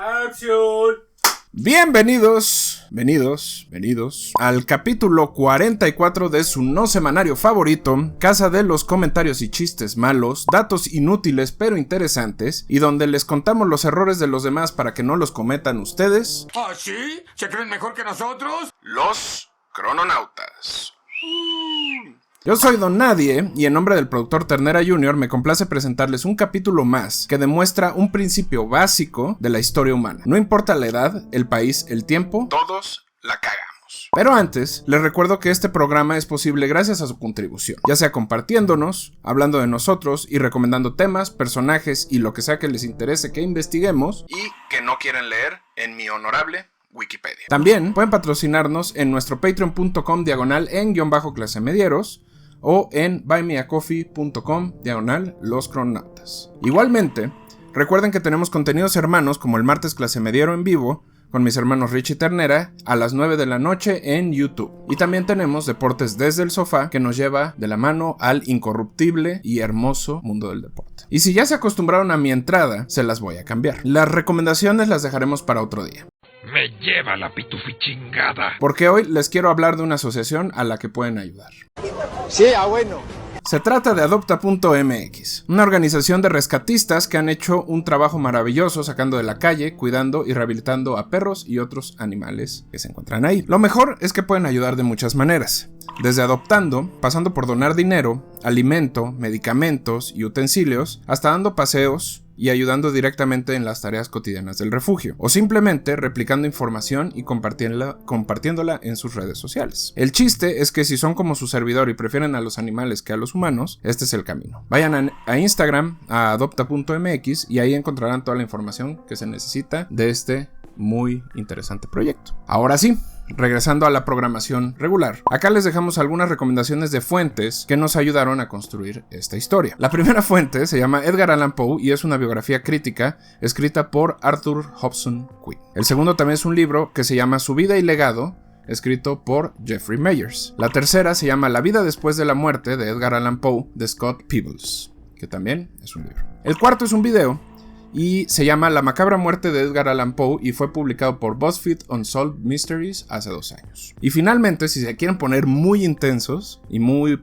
¡Acción! Bienvenidos al capítulo 44 de su no semanario favorito, Casa de los comentarios y chistes malos, datos inútiles pero interesantes, y donde les contamos los errores de los demás para que no los cometan ustedes. ¿Ah, sí? ¿Se creen mejor que nosotros? Los crononautas. Yo soy Don Nadie, y en nombre del productor Ternera Jr. me complace presentarles un capítulo más que demuestra un principio básico de la historia humana. No importa la edad, el país, el tiempo, todos la cagamos. Pero antes, les recuerdo que este programa es posible gracias a su contribución, ya sea compartiéndonos, hablando de nosotros y recomendando temas, personajes y lo que sea que les interese que investiguemos y que no quieren leer en mi honorable Wikipedia. También pueden patrocinarnos en nuestro patreon.com/en-clasemedieros o en buymeacoffee.com/los crononautas. Igualmente, recuerden que tenemos contenidos hermanos como el martes clase mediero en vivo con mis hermanos Rich y Ternera a las 9 de la noche en YouTube. Y también tenemos Deportes desde el sofá, que nos lleva de la mano al incorruptible y hermoso mundo del deporte. Y si ya se acostumbraron a mi entrada, se las voy a cambiar. Las recomendaciones las dejaremos para otro día. Me lleva la pitufichingada. Porque hoy les quiero hablar de una asociación a la que pueden ayudar. Sí, bueno. Se trata de Adopta.mx, una organización de rescatistas que han hecho un trabajo maravilloso sacando de la calle, cuidando y rehabilitando a perros y otros animales que se encuentran ahí. Lo mejor es que pueden ayudar de muchas maneras, desde adoptando, pasando por donar dinero, alimento, medicamentos y utensilios, hasta dando paseos y ayudando directamente en las tareas cotidianas del refugio, o simplemente replicando información y compartiéndola en sus redes sociales. El chiste es que si son como su servidor y prefieren a los animales que a los humanos, este es el camino. Vayan a Instagram, a adopta.mx, y ahí encontrarán toda la información que se necesita de este muy interesante proyecto. Ahora sí, regresando a la programación regular, acá les dejamos algunas recomendaciones de fuentes que nos ayudaron a construir esta historia. La primera fuente se llama Edgar Allan Poe y es una biografía crítica escrita por Arthur Hobson Quinn. El segundo también es un libro que se llama Su vida y legado, escrito por Jeffrey Meyers. La tercera se llama La vida después de la muerte de Edgar Allan Poe, de Scott Peebles, que también es un libro. El cuarto es un video y se llama La macabra muerte de Edgar Allan Poe y fue publicado por BuzzFeed Unsolved Mysteries hace 2 años. Y finalmente, si se quieren poner muy intensos y muy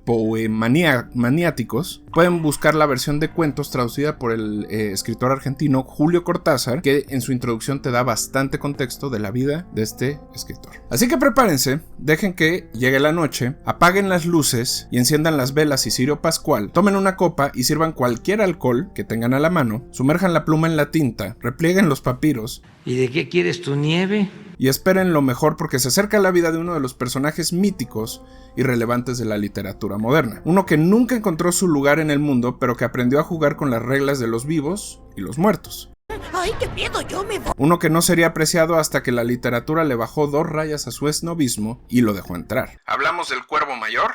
maniáticos, pueden buscar la versión de cuentos traducida por el escritor argentino Julio Cortázar, que en su introducción te da bastante contexto de la vida de este escritor. Así que prepárense, dejen que llegue la noche, apaguen las luces y enciendan las velas y cirio pascual, tomen una copa y sirvan cualquier alcohol que tengan a la mano, sumerjan la pluma en la tinta, replieguen los papiros. ¿Y de qué quieres tu nieve? Y esperen lo mejor porque se acerca la vida de uno de los personajes míticos y relevantes de la literatura moderna. Uno que nunca encontró su lugar en el mundo, pero que aprendió a jugar con las reglas de los vivos y los muertos. ¡Ay, qué miedo! Yo me voy. Uno que no sería apreciado hasta que la literatura le bajó 2 rayas a su esnobismo y lo dejó entrar. Hablamos del Cuervo Mayor,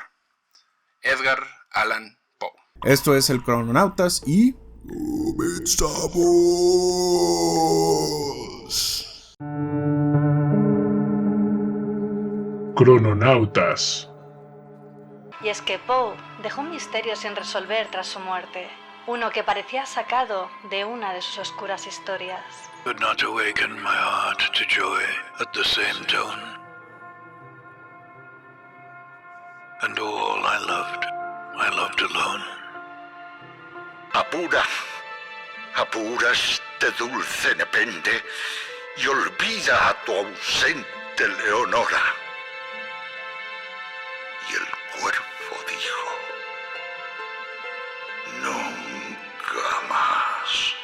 Edgar Allan Poe. Esto es el Crononautas y ¡comenzamos! Crononautas. Y es que Poe dejó un misterio sin resolver tras su muerte, uno que parecía sacado de una de sus oscuras historias. Could not awaken my heart to joy at the same tone. And all I loved alone. Apura este dulce nepente y olvida a tu ausente Leonora. Y el cuervo dijo: nunca más.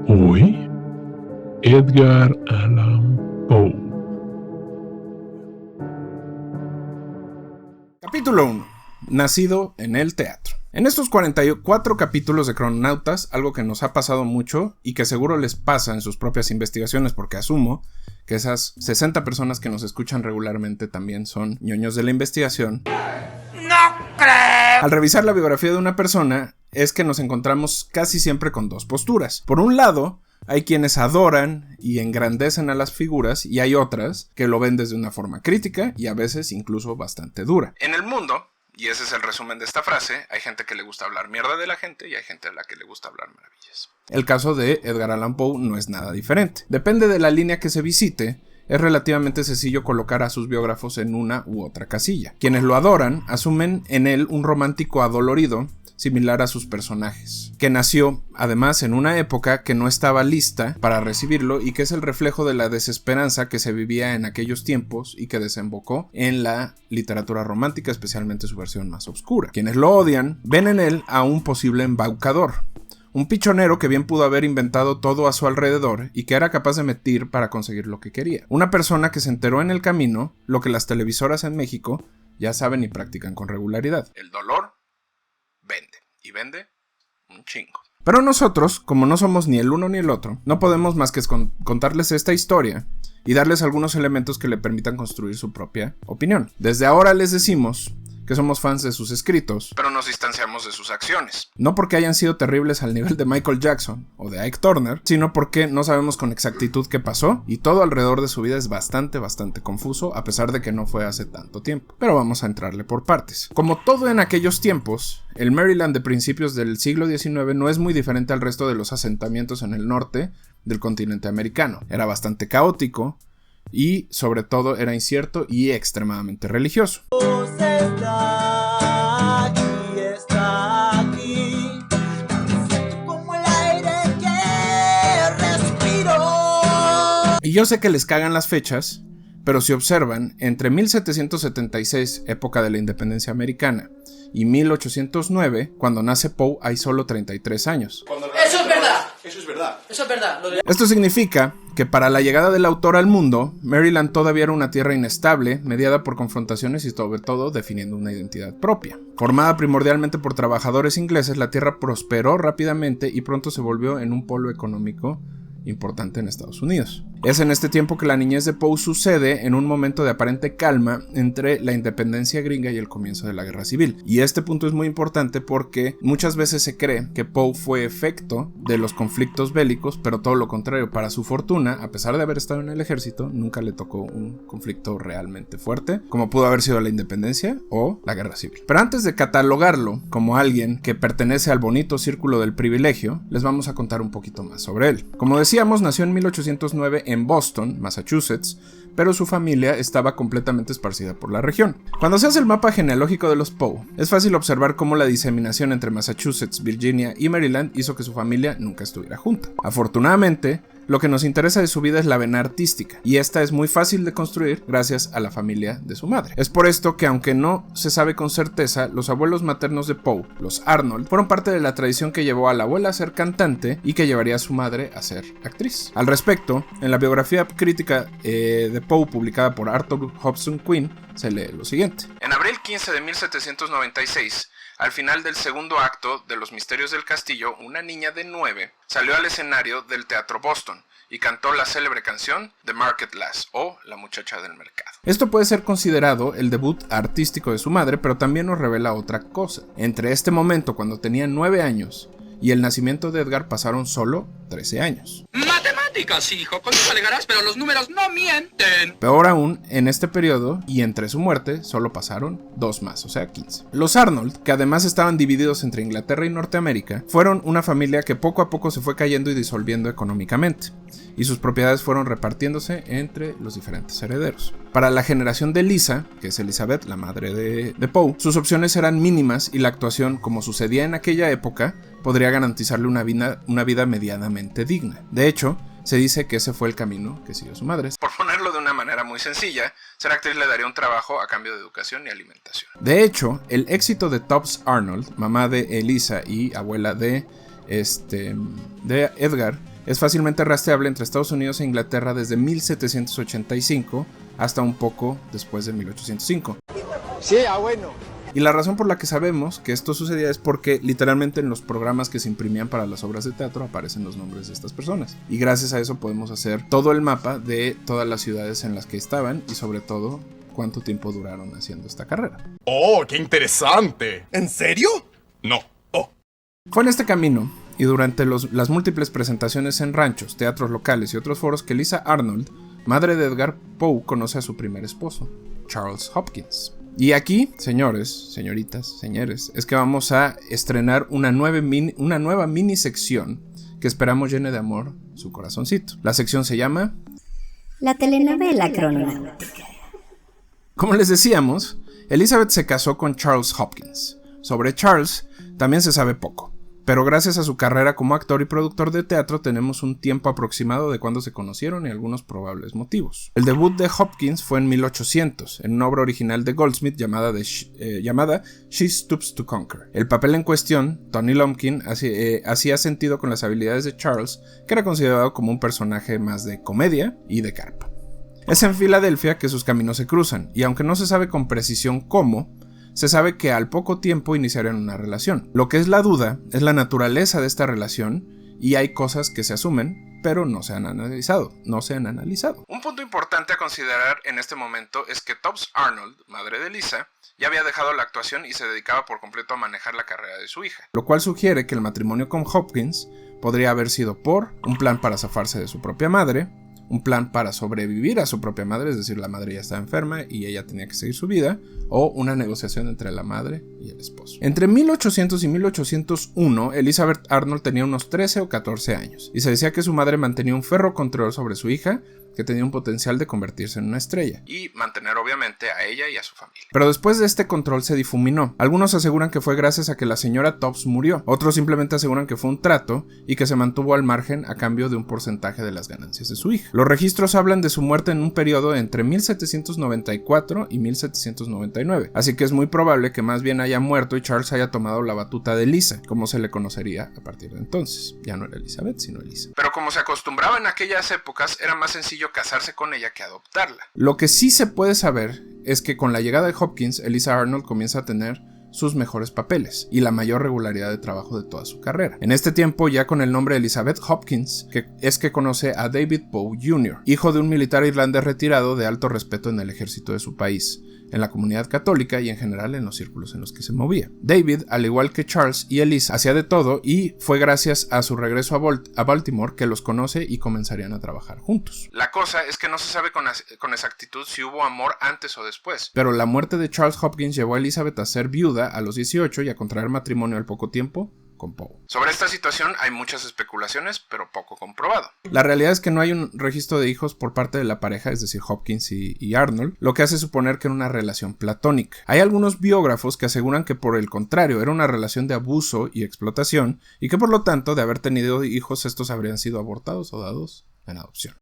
Hoy, Edgar Allan Poe. Capítulo 1. Nacido en el teatro. En estos 44 capítulos de Crononautas, algo que nos ha pasado mucho y que seguro les pasa en sus propias investigaciones, porque asumo que esas 60 personas que nos escuchan regularmente también son ñoños de la investigación. ¡No creo! Al revisar la biografía de una persona, es que nos encontramos casi siempre con dos posturas. Por un lado, hay quienes adoran y engrandecen a las figuras y hay otras que lo ven desde una forma crítica y a veces incluso bastante dura. En el mundo, y ese es el resumen de esta frase, hay gente que le gusta hablar mierda de la gente y hay gente a la que le gusta hablar maravillas. El caso de Edgar Allan Poe no es nada diferente. Depende de la línea que se visite, es relativamente sencillo colocar a sus biógrafos en una u otra casilla. Quienes lo adoran asumen en él un romántico adolorido similar a sus personajes, que nació además en una época que no estaba lista para recibirlo y que es el reflejo de la desesperanza que se vivía en aquellos tiempos y que desembocó en la literatura romántica, especialmente su versión más oscura. Quienes lo odian ven en él a un posible embaucador, un pichonero que bien pudo haber inventado todo a su alrededor y que era capaz de mentir para conseguir lo que quería. Una persona que se enteró en el camino lo que las televisoras en México ya saben y practican con regularidad. El dolor vende, y vende un chingo. Pero nosotros, como no somos ni el uno ni el otro, no podemos más que contarles esta historia y darles algunos elementos que le permitan construir su propia opinión. Desde ahora les decimos que somos fans de sus escritos, pero nos distanciamos de sus acciones. No porque hayan sido terribles al nivel de Michael Jackson o de Ike Turner, sino porque no sabemos con exactitud qué pasó y todo alrededor de su vida es bastante confuso, a pesar de que no fue hace tanto tiempo. Pero vamos a entrarle por partes. Como todo en aquellos tiempos, el Maryland de principios del siglo XIX no es muy diferente al resto de los asentamientos en el norte del continente americano. Era bastante caótico y, sobre todo, era incierto y extremadamente religioso. Y yo sé que les cagan las fechas, pero si observan, entre 1776, época de la independencia americana, y 1809, cuando nace Poe, hay solo 33 años. Eso es verdad. Eso es verdad. Eso es verdad. Esto significa que para la llegada del autor al mundo, Maryland todavía era una tierra inestable, mediada por confrontaciones y sobre todo definiendo una identidad propia. Formada primordialmente por trabajadores ingleses, la tierra prosperó rápidamente y pronto se volvió en un polo económico importante en Estados Unidos. Es en este tiempo que la niñez de Poe sucede en un momento de aparente calma entre la independencia gringa y el comienzo de la guerra civil. Y este punto es muy importante porque muchas veces se cree que Poe fue efecto de los conflictos bélicos, pero todo lo contrario. Para su fortuna, a pesar de haber estado en el ejército, nunca le tocó un conflicto realmente fuerte, como pudo haber sido la independencia o la guerra civil. Pero antes de catalogarlo como alguien que pertenece al bonito círculo del privilegio, les vamos a contar un poquito más sobre él. Como decíamos, nació en 1809 en Boston, Massachusetts, pero su familia estaba completamente esparcida por la región. Cuando se hace el mapa genealógico de los Poe, es fácil observar cómo la diseminación entre Massachusetts, Virginia y Maryland hizo que su familia nunca estuviera junta. Afortunadamente, lo que nos interesa de su vida es la vena artística, y esta es muy fácil de construir gracias a la familia de su madre. Es por esto que, aunque no se sabe con certeza, los abuelos maternos de Poe, los Arnold, fueron parte de la tradición que llevó a la abuela a ser cantante y que llevaría a su madre a ser actriz. Al respecto, en la biografía crítica de Poe publicada por Arthur Hobson Quinn, se lee lo siguiente. En abril 15 de 1796, al final del segundo acto de Los Misterios del Castillo, una niña de 9 salió al escenario del Teatro Boston y cantó la célebre canción The Market Lass, o La Muchacha del Mercado. Esto puede ser considerado el debut artístico de su madre, pero también nos revela otra cosa. Entre este momento, cuando tenía 9 años, y el nacimiento de Edgar pasaron solo 13 años. Matemáticas, hijo, con eso alegarás, pero los números no mienten. Peor aún, en este periodo, y entre su muerte, solo pasaron 2 más, o sea 15. Los Arnold, que además estaban divididos entre Inglaterra y Norteamérica, fueron una familia que poco a poco se fue cayendo y disolviendo económicamente, y sus propiedades fueron repartiéndose entre los diferentes herederos. Para la generación de Lisa, que es Elizabeth, la madre de Poe, sus opciones eran mínimas y la actuación, como sucedía en aquella época, podría garantizarle una vida medianamente digna. De hecho, se dice que ese fue el camino que siguió su madre. Por ponerlo de una manera muy sencilla, ser actriz le daría un trabajo a cambio de educación y alimentación. De hecho, el éxito de Tubbs Arnold, mamá de Elisa y abuela de Edgar, es fácilmente rastreable entre Estados Unidos e Inglaterra desde 1785 hasta un poco después de 1805. Sí, bueno. Y la razón por la que sabemos que esto sucedía es porque literalmente en los programas que se imprimían para las obras de teatro aparecen los nombres de estas personas. Y gracias a eso podemos hacer todo el mapa de todas las ciudades en las que estaban y sobre todo cuánto tiempo duraron haciendo esta carrera. ¡Oh, qué interesante! ¿En serio? No. Fue en este camino y durante las múltiples presentaciones en ranchos, teatros locales y otros foros que Lisa Arnold, madre de Edgar Poe, conoce a su primer esposo, Charles Hopkins. Y aquí, señores, señoritas, señores, es que vamos a estrenar una nueva mini sección que esperamos llene de amor su corazoncito. La sección se llama La telenovela cronáutica. Como les decíamos, Elizabeth se casó con Charles Hopkins. Sobre Charles también se sabe poco, pero gracias a su carrera como actor y productor de teatro tenemos un tiempo aproximado de cuando se conocieron y algunos probables motivos. El debut de Hopkins fue en 1800, en una obra original de Goldsmith llamada She Stoops to Conquer. El papel en cuestión, Tony Lumpkin, hacía sentido con las habilidades de Charles, que era considerado como un personaje más de comedia y de carpa. Es en Filadelfia que sus caminos se cruzan, y aunque no se sabe con precisión cómo, se sabe que al poco tiempo iniciarían una relación. Lo que es la duda es la naturaleza de esta relación, y hay cosas que se asumen, pero no se han analizado. Un punto importante a considerar en este momento es que Tubbs Arnold, madre de Lisa, ya había dejado la actuación y se dedicaba por completo a manejar la carrera de su hija, lo cual sugiere que el matrimonio con Hopkins podría haber sido por un plan para zafarse de su propia madre, un plan para sobrevivir a su propia madre, es decir, la madre ya estaba enferma y ella tenía que seguir su vida, o una negociación entre la madre y el esposo. Entre 1800 y 1801, Elizabeth Arnold tenía unos 13 o 14 años, y se decía que su madre mantenía un ferro control sobre su hija, que tenía un potencial de convertirse en una estrella, y mantener obviamente a ella y a su familia. Pero después de este control se difuminó. Algunos aseguran que fue gracias a que la señora Tubbs murió, otros simplemente aseguran que fue un trato y que se mantuvo al margen a cambio de un porcentaje de las ganancias de su hija. Los registros hablan de su muerte en un periodo entre 1794 y 1799, así que es muy probable que más bien haya muerto y Charles haya tomado la batuta de Lisa, como se le conocería a partir de entonces. Ya no era Elizabeth, sino Lisa. Pero como se acostumbraba en aquellas épocas, era más sencillo casarse con ella que adoptarla. Lo que sí se puede saber es que con la llegada de Hopkins, Eliza Arnold comienza a tener sus mejores papeles y la mayor regularidad de trabajo de toda su carrera. En este tiempo, ya con el nombre Elizabeth Hopkins, que conoce a David Poe Jr., hijo de un militar irlandés retirado de alto respeto en el ejército de su país, en la comunidad católica y en general en los círculos en los que se movía. David, al igual que Charles y Eliza, hacía de todo y fue gracias a su regreso a Baltimore que los conoce y comenzarían a trabajar juntos. La cosa es que no se sabe con exactitud si hubo amor antes o después, pero la muerte de Charles Hopkins llevó a Elizabeth a ser viuda a los 18 y a contraer matrimonio al poco tiempo con Poe. Sobre esta situación hay muchas especulaciones, pero poco comprobado. La realidad es que no hay un registro de hijos por parte de la pareja, es decir, Hopkins y Arnold, lo que hace suponer que era una relación platónica. Hay algunos biógrafos que aseguran que por el contrario era una relación de abuso y explotación, y que por lo tanto de haber tenido hijos estos habrían sido abortados o dados en adopción.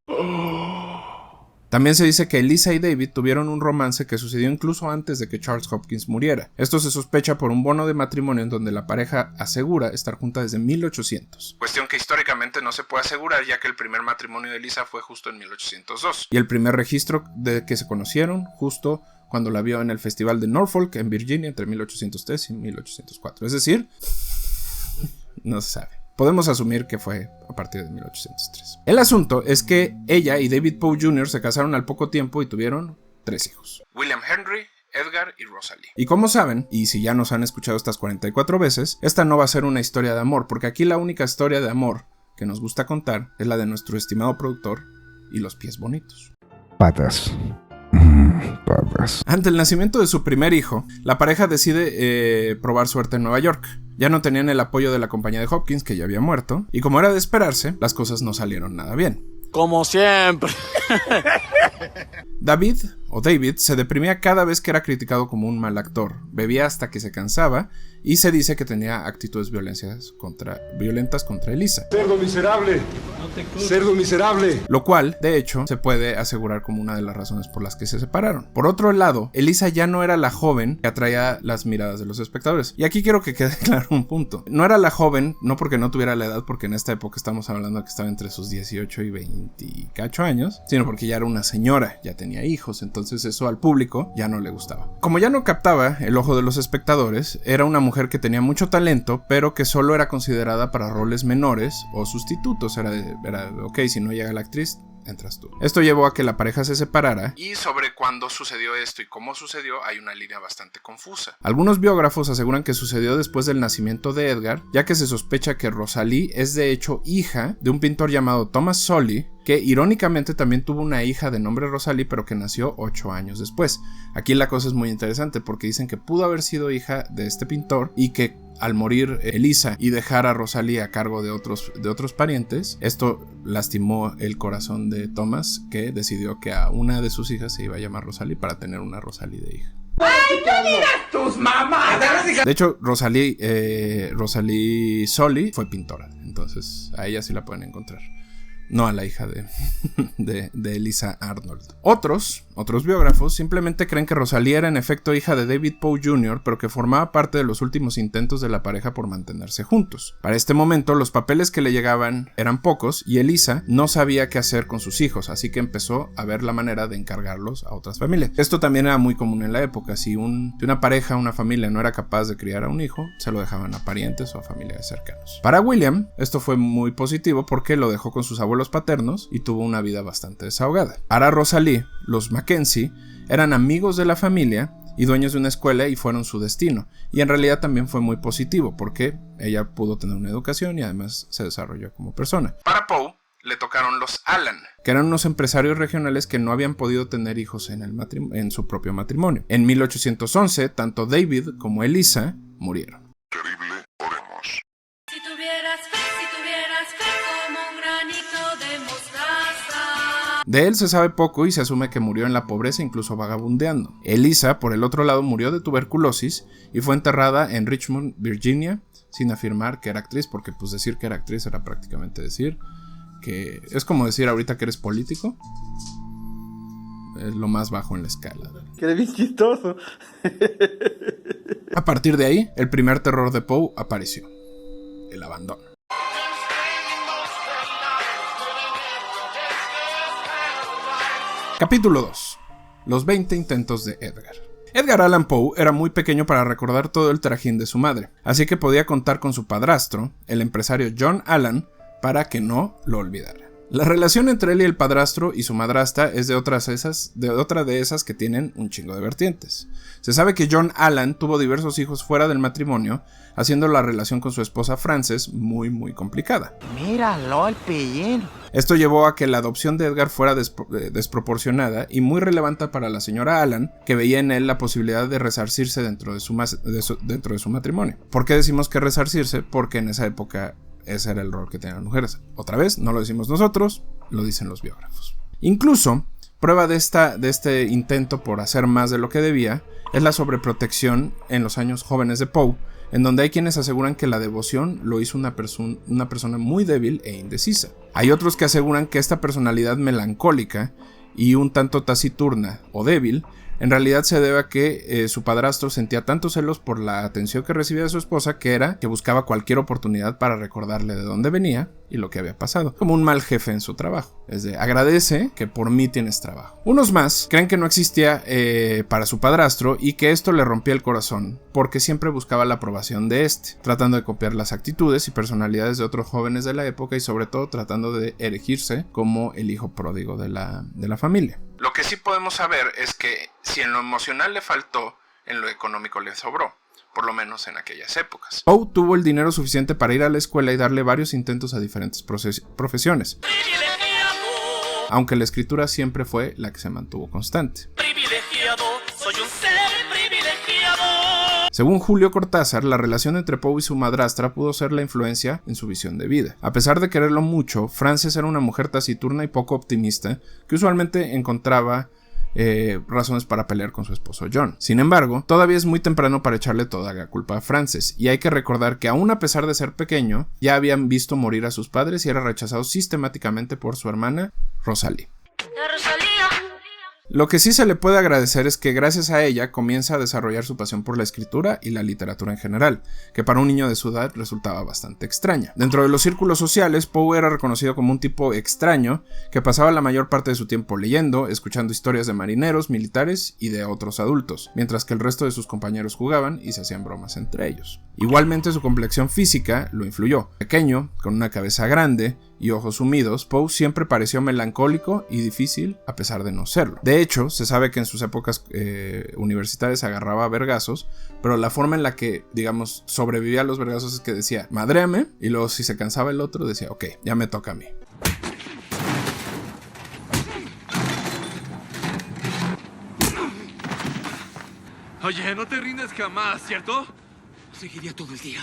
También se dice que Eliza y David tuvieron un romance que sucedió incluso antes de que Charles Hopkins muriera. Esto se sospecha por un bono de matrimonio en donde la pareja asegura estar junta desde 1800. Cuestión que históricamente no se puede asegurar, ya que el primer matrimonio de Eliza fue justo en 1802. Y el primer registro de que se conocieron justo cuando la vio en el Festival de Norfolk en Virginia entre 1803 y 1804. Es decir, no se sabe. Podemos asumir que fue a partir de 1803. El asunto es que ella y David Poe Jr. se casaron al poco tiempo y tuvieron 3 hijos: William Henry, Edgar y Rosalie. Y como saben, y si ya nos han escuchado estas 44 veces, esta no va a ser una historia de amor, porque aquí la única historia de amor que nos gusta contar es la de nuestro estimado productor y los pies bonitos. Patas. Patas. Ante el nacimiento de su primer hijo, la pareja decide probar suerte en Nueva York. Ya no tenían el apoyo de la compañía de Hopkins, que ya había muerto, y como era de esperarse, las cosas no salieron nada bien. Como siempre. David se deprimía cada vez que era criticado como un mal actor, bebía hasta que se cansaba y se dice que tenía actitudes violentas contra Eliza. ¡Cerdo miserable! ¡Cerdo miserable! Lo cual, de hecho, se puede asegurar como una de las razones por las que se separaron. Por otro lado, Eliza ya no era la joven que atraía las miradas de los espectadores. Y aquí quiero que quede claro un punto. No era la joven, no porque no tuviera la edad, porque en esta época estamos hablando de que estaba entre sus 18 y 28 años, sino porque ya era una señora, ya tenía hijos, entonces eso al público ya no le gustaba. Como ya no captaba el ojo de los espectadores, era una mujer que tenía mucho talento, pero que solo era considerada para roles menores o sustitutos. Era ok, si no llega la actriz, entras tú. Esto llevó a que la pareja se separara, y sobre cuándo sucedió esto y cómo sucedió hay una línea bastante confusa. Algunos biógrafos aseguran que sucedió después del nacimiento de Edgar, ya que se sospecha que Rosalie es de hecho hija de un pintor llamado Thomas Sully, que irónicamente también tuvo una hija de nombre Rosalie, pero que nació 8 años después. Aquí la cosa es muy interesante porque dicen que pudo haber sido hija de este pintor y que al morir Elisa y dejar a Rosalie a cargo de otros parientes, esto lastimó el corazón de Thomas, que decidió que a una de sus hijas se iba a llamar Rosalie para tener una Rosalie de hija. ¡Ay, no digas tus mamadas! De hecho, Rosalie Sully fue pintora, entonces a ella sí la pueden encontrar. No a la hija de Elisa Arnold. Otros biógrafos simplemente creen que Rosalie era en efecto hija de David Poe Jr., pero que formaba parte de los últimos intentos de la pareja por mantenerse juntos. Para este momento, los papeles que le llegaban eran pocos y Elisa no sabía qué hacer con sus hijos, así que empezó a ver la manera de encargarlos a otras familias. Esto también era muy común en la época. Si una pareja, una familia no era capaz de criar a un hijo, se lo dejaban a parientes o a familiares cercanos. Para William, esto fue muy positivo porque lo dejó con sus abuelos paternos y tuvo una vida bastante desahogada. Para Rosalie, los Mackenzie eran amigos de la familia y dueños de una escuela y fueron su destino, y en realidad también fue muy positivo porque ella pudo tener una educación y además se desarrolló como persona. Para Poe le tocaron los Allan, que eran unos empresarios regionales que no habían podido tener hijos en su propio matrimonio. En 1811, tanto David como Elisa murieron. Terrible, oremos. Si tuvieras fe como un granito de mostaza. De él se sabe poco y se asume que murió en la pobreza, incluso vagabundeando. Elisa, por el otro lado, murió de tuberculosis y fue enterrada en Richmond, Virginia, sin afirmar que era actriz, porque pues decir que era actriz era prácticamente decir que... Es como decir ahorita que eres político. Es lo más bajo en la escala. ¡Qué bien chistoso! A partir de ahí, el primer terror de Poe apareció: el abandono. Capítulo 2. Los 20 intentos de Edgar. Edgar Allan Poe era muy pequeño para recordar todo el trajín de su madre, así que podía contar con su padrastro, el empresario John Allan, para que no lo olvidara. La relación entre él y el padrastro y su madrastra es de otra de esas que tienen un chingo de vertientes. Se sabe que John Allan tuvo diversos hijos fuera del matrimonio, haciendo la relación con su esposa Frances muy muy complicada. Míralo, el pillín. Esto llevó a que la adopción de Edgar fuera desproporcionada y muy relevante para la señora Allan, que veía en él la posibilidad de resarcirse dentro de su matrimonio. ¿Por qué decimos que resarcirse? Porque en esa época ese era el rol que tenían las mujeres. Otra vez, no lo decimos nosotros, lo dicen los biógrafos. Incluso, prueba de este intento por hacer más de lo que debía es la sobreprotección en los años jóvenes de Poe, en donde hay quienes aseguran que la devoción lo hizo una persona muy débil e indecisa. Hay otros que aseguran que esta personalidad melancólica y un tanto taciturna o débil en realidad se debe a que su padrastro sentía tantos celos por la atención que recibía de su esposa que buscaba cualquier oportunidad para recordarle de dónde venía y lo que había pasado, como un mal jefe en su trabajo. Es de, agradece que por mí tienes trabajo. Unos más creen que no existía para su padrastro y que esto le rompía el corazón, porque siempre buscaba la aprobación de tratando de copiar las actitudes y personalidades de otros jóvenes de la época y sobre todo tratando de erigirse como el hijo pródigo de la familia. Lo que sí podemos saber es que si en lo emocional le faltó, en lo económico le sobró, por lo menos en aquellas épocas. Poe tuvo el dinero suficiente para ir a la escuela y darle varios intentos a diferentes profesiones, aunque la escritura siempre fue la que se mantuvo constante. Soy un ser privilegiado. Según Julio Cortázar, la relación entre Poe y su madrastra pudo ser la influencia en su visión de vida. A pesar de quererlo mucho, Frances era una mujer taciturna y poco optimista que usualmente encontraba razones para pelear con su esposo John. Sin embargo, todavía es muy temprano para echarle toda la culpa a Frances, y hay que recordar que aún a pesar de ser pequeño, ya habían visto morir a sus padres y era rechazado sistemáticamente por su hermana Rosalie. Lo que sí se le puede agradecer es que gracias a ella comienza a desarrollar su pasión por la escritura y la literatura en general, que para un niño de su edad resultaba bastante extraña. Dentro de los círculos sociales, Poe era reconocido como un tipo extraño que pasaba la mayor parte de su tiempo leyendo, escuchando historias de marineros, militares y de otros adultos, mientras que el resto de sus compañeros jugaban y se hacían bromas entre ellos. Igualmente su complexión física lo influyó. Pequeño, con una cabeza grande y ojos sumidos, Poe siempre pareció melancólico y difícil a pesar de no serlo. De hecho, se sabe que en sus épocas universitarias se agarraba a vergazos, pero la forma en la que, digamos, sobrevivía a los vergazos es que decía, madréame, y luego si se cansaba el otro decía, ok, ya me toca a mí. Oye, no te rindes jamás, ¿cierto? Seguiría todo el día.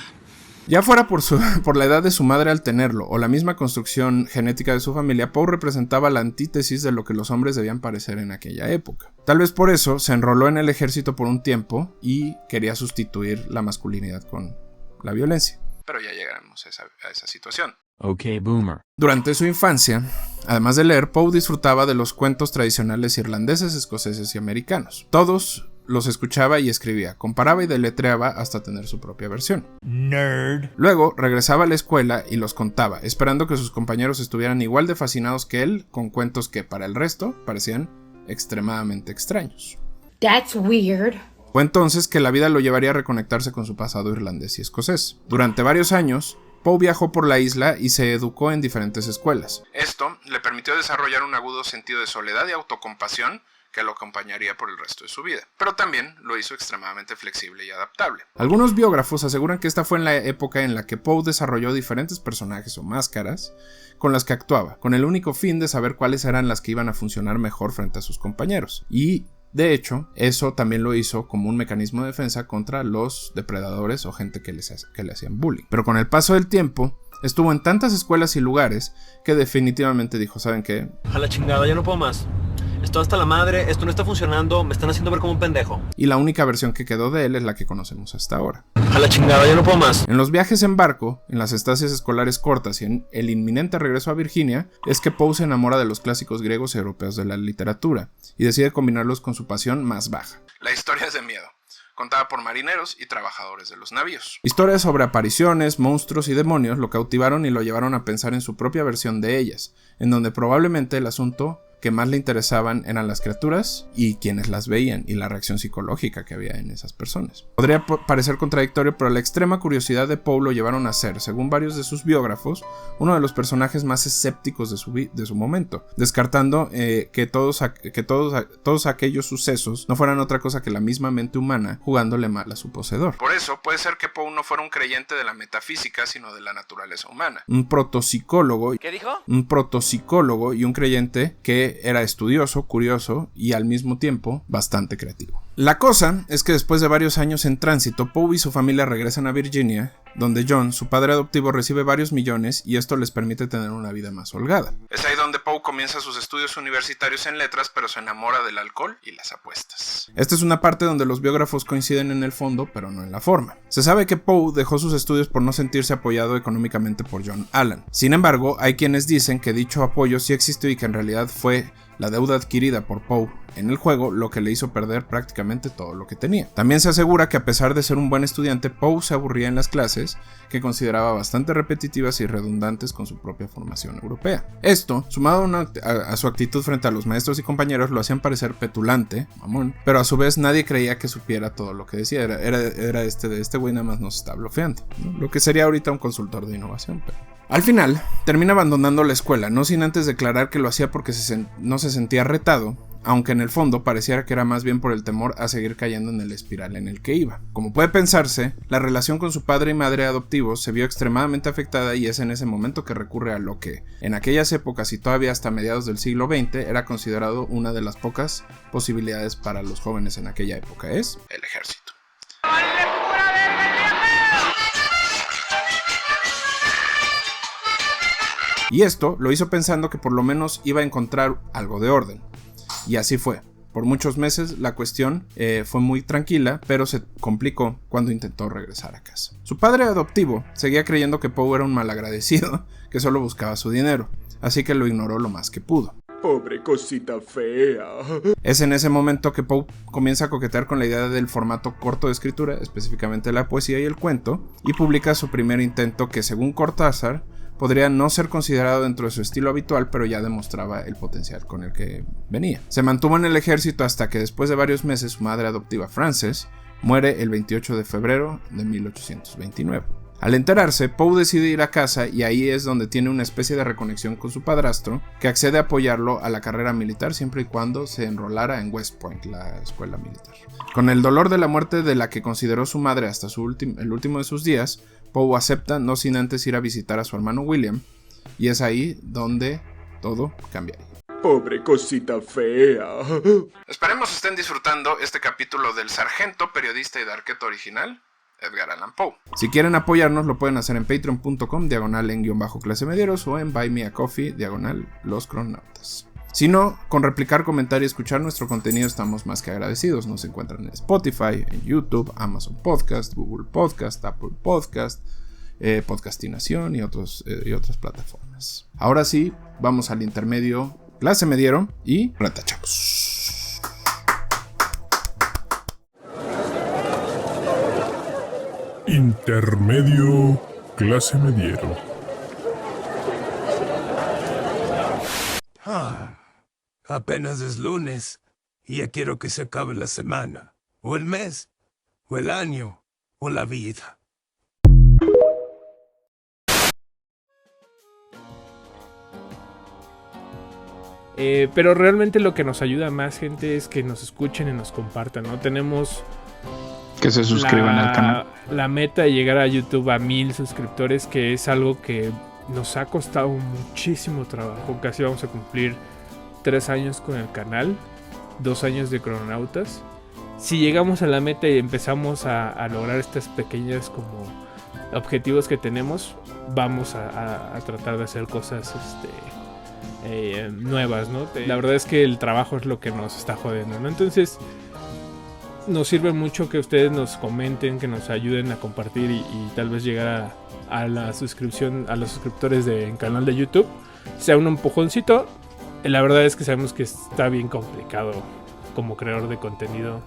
Ya fuera por la edad de su madre al tenerlo, o la misma construcción genética de su familia, Poe representaba la antítesis de lo que los hombres debían parecer en aquella época. Tal vez por eso se enroló en el ejército por un tiempo y quería sustituir la masculinidad con la violencia. Pero ya llegaremos a esa situación. Ok, boomer. Durante su infancia, además de leer, Poe disfrutaba de los cuentos tradicionales irlandeses, escoceses y americanos. Todos los escuchaba y escribía, comparaba y deletreaba hasta tener su propia versión. Nerd. Luego regresaba a la escuela y los contaba, esperando que sus compañeros estuvieran igual de fascinados que él, con cuentos que para el resto parecían extremadamente extraños. That's weird. Fue entonces que la vida lo llevaría a reconectarse con su pasado irlandés y escocés. Durante varios años, Poe viajó por la isla y se educó en diferentes escuelas. Esto le permitió desarrollar un agudo sentido de soledad y autocompasión que lo acompañaría por el resto de su vida, pero también lo hizo extremadamente flexible y adaptable. Algunos biógrafos aseguran que esta fue en la época en la que Poe desarrolló diferentes personajes o máscaras con las que actuaba, con el único fin de saber cuáles eran las que iban a funcionar mejor frente a sus compañeros. Y de hecho, eso también lo hizo como un mecanismo de defensa contra los depredadores o gente que le hacían bullying. Pero con el paso del tiempo, estuvo en tantas escuelas y lugares que definitivamente dijo, ¿saben qué? A la chingada, ya no puedo más. Esto hasta la madre, esto no está funcionando, me están haciendo ver como un pendejo. Y la única versión que quedó de él es la que conocemos hasta ahora. A la chingada, ya no puedo más. En los viajes en barco, en las estancias escolares cortas y en el inminente regreso a Virginia, es que Poe se enamora de los clásicos griegos y europeos de la literatura y decide combinarlos con su pasión más baja. La historia es de miedo, contada por marineros y trabajadores de los navíos. Historias sobre apariciones, monstruos y demonios lo cautivaron y lo llevaron a pensar en su propia versión de ellas, en donde probablemente el asunto que más le interesaban eran las criaturas y quienes las veían y la reacción psicológica que había en esas personas. Podría parecer contradictorio, pero la extrema curiosidad de Poe lo llevaron a ser, según varios de sus biógrafos, uno de los personajes más escépticos de su momento, descartando que todos aquellos sucesos no fueran otra cosa que la misma mente humana jugándole mal a su poseedor. Por eso puede ser que Poe no fuera un creyente de la metafísica, sino de la naturaleza humana. Un protopsicólogo. ¿Qué dijo? Un protopsicólogo y un creyente que era estudioso, curioso y al mismo tiempo bastante creativo. La cosa es que después de varios años en tránsito, Poe y su familia regresan a Virginia, donde John, su padre adoptivo, recibe varios millones y esto les permite tener una vida más holgada. Es ahí donde Poe comienza sus estudios universitarios en letras, pero se enamora del alcohol y las apuestas. Esta es una parte donde los biógrafos coinciden en el fondo, pero no en la forma. Se sabe que Poe dejó sus estudios por no sentirse apoyado económicamente por John Allan. Sin embargo, hay quienes dicen que dicho apoyo sí existió y que en realidad fue la deuda adquirida por Poe en el juego lo que le hizo perder prácticamente todo lo que tenía. También se asegura que a pesar de ser un buen estudiante, Poe se aburría en las clases, que consideraba bastante repetitivas y redundantes con su propia formación europea. Esto, sumado a su actitud frente a los maestros y compañeros, lo hacían parecer petulante, mamón, pero a su vez nadie creía que supiera todo lo que decía. Era este güey nada más nos está blofeando, ¿no? Lo que sería ahorita un consultor de innovación, pero... Al final, termina abandonando la escuela, no sin antes declarar que lo hacía porque no se sentía retado, aunque en el fondo pareciera que era más bien por el temor a seguir cayendo en el espiral en el que iba. Como puede pensarse, la relación con su padre y madre adoptivos se vio extremadamente afectada y es en ese momento que recurre a lo que, en aquellas épocas y todavía hasta mediados del siglo XX, era considerado una de las pocas posibilidades para los jóvenes en aquella época, es el ejército. Y esto lo hizo pensando que por lo menos iba a encontrar algo de orden. Y así fue. Por muchos meses la cuestión fue muy tranquila, pero se complicó cuando intentó regresar a casa. Su padre adoptivo seguía creyendo que Poe era un malagradecido que solo buscaba su dinero, así que lo ignoró lo más que pudo. Pobre cosita fea. Es en ese momento que Poe comienza a coquetear con la idea del formato corto de escritura, específicamente la poesía y el cuento, y publica su primer intento que, según Cortázar, podría no ser considerado dentro de su estilo habitual, pero ya demostraba el potencial con el que venía. Se mantuvo en el ejército hasta que después de varios meses su madre adoptiva, Frances, muere el 28 de febrero de 1829. Al enterarse, Poe decide ir a casa y ahí es donde tiene una especie de reconexión con su padrastro, que accede a apoyarlo a la carrera militar siempre y cuando se enrolara en West Point, la escuela militar. Con el dolor de la muerte de la que consideró su madre hasta el último de sus días, Poe acepta, no sin antes ir a visitar a su hermano William, y es ahí donde todo cambia. Pobre cosita fea. Esperemos estén disfrutando este capítulo del sargento, periodista y darqueto original, Edgar Allan Poe. Si quieren apoyarnos, lo pueden hacer en patreon.com/en-clasemedieros o en Buy Me a Coffee /Los Crononautas. Si no, con replicar, comentar y escuchar nuestro contenido estamos más que agradecidos. Nos encuentran en Spotify, en YouTube, Amazon Podcast, Google Podcast, Apple Podcast, Podcastinación y otras plataformas. Ahora sí, vamos al intermedio Clase Mediero y retachamos. Intermedio Clase Mediero. Apenas es lunes y ya quiero que se acabe la semana, o el mes, o el año, o la vida. Pero realmente lo que nos ayuda más, gente, es que nos escuchen y nos compartan, ¿no? Tenemos que se suscriban al canal. La meta de llegar a YouTube a 1000 suscriptores, que es algo que nos ha costado muchísimo trabajo. Casi vamos a cumplir 3 años con el canal, 2 años de Crononautas. Si llegamos a la meta y empezamos a lograr estas pequeñas como objetivos que tenemos, vamos a tratar de hacer cosas nuevas, ¿no? La verdad es que el trabajo es lo que nos está jodiendo, ¿no? Entonces nos sirve mucho que ustedes nos comenten, que nos ayuden a compartir y tal vez llegar a la suscripción, a los suscriptores del canal de YouTube, sea un empujoncito. La verdad es que sabemos que está bien complicado como creador de contenido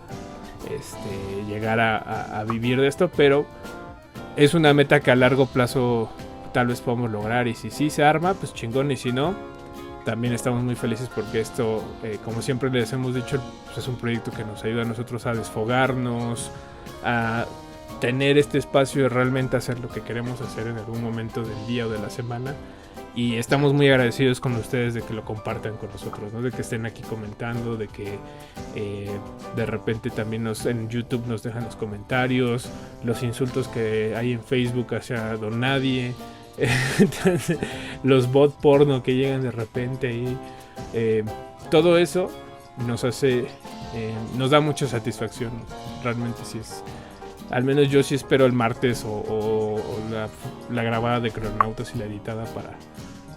llegar a vivir de esto, pero es una meta que a largo plazo tal vez podamos lograr, y si sí se arma, pues chingón, y si no, también estamos muy felices porque esto, como siempre les hemos dicho, pues es un proyecto que nos ayuda a nosotros a desfogarnos, a tener este espacio de realmente hacer lo que queremos hacer en algún momento del día o de la semana. Y estamos muy agradecidos con ustedes de que lo compartan con nosotros, ¿no? De que estén aquí comentando, de que de repente también en YouTube nos dejan los comentarios, los insultos que hay en Facebook hacia Don Nadie, entonces, los bot porno que llegan de repente y todo eso nos hace, nos da mucha satisfacción. Realmente sí es. Al menos yo sí espero el martes o la grabada de Crononautas y la editada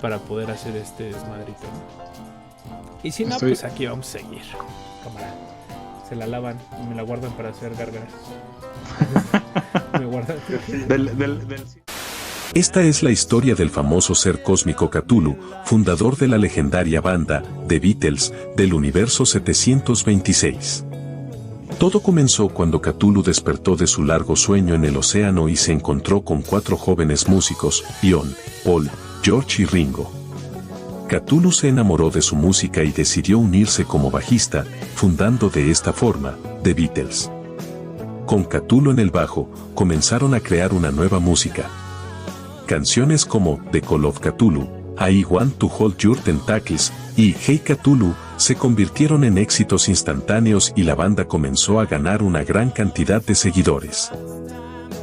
para poder hacer este desmadrito, ¿no? Y si no, pues aquí vamos a seguir. Cámara. Se la lavan y me la guardan para hacer gárgaras. Me guardan. Esta es la historia del famoso ser cósmico Cthulhu, fundador de la legendaria banda The Beatles del universo 726. Todo comenzó cuando Cthulhu despertó de su largo sueño en el océano y se encontró con 4 jóvenes músicos, John, Paul, George y Ringo. Cthulhu se enamoró de su música y decidió unirse como bajista, fundando de esta forma The Beatles. Con Cthulhu en el bajo, comenzaron a crear una nueva música. Canciones como The Call of Cthulhu, I Want to Hold Your Tentacles y Hey Cthulhu se convirtieron en éxitos instantáneos y la banda comenzó a ganar una gran cantidad de seguidores.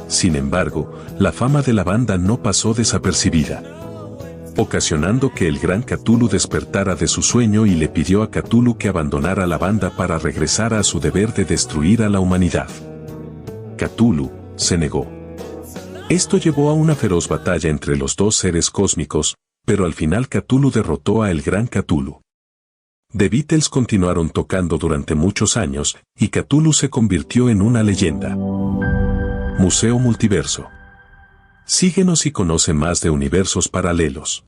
Sin embargo, la fama de la banda no pasó desapercibida, ocasionando que el gran Cthulhu despertara de su sueño y le pidió a Cthulhu que abandonara la banda para regresar a su deber de destruir a la humanidad. Cthulhu se negó. Esto llevó a una feroz batalla entre los dos seres cósmicos, pero al final Cthulhu derrotó a el gran Cthulhu. The Beatles continuaron tocando durante muchos años, y Cthulhu se convirtió en una leyenda. Museo Multiverso. Síguenos y conoce más de universos paralelos.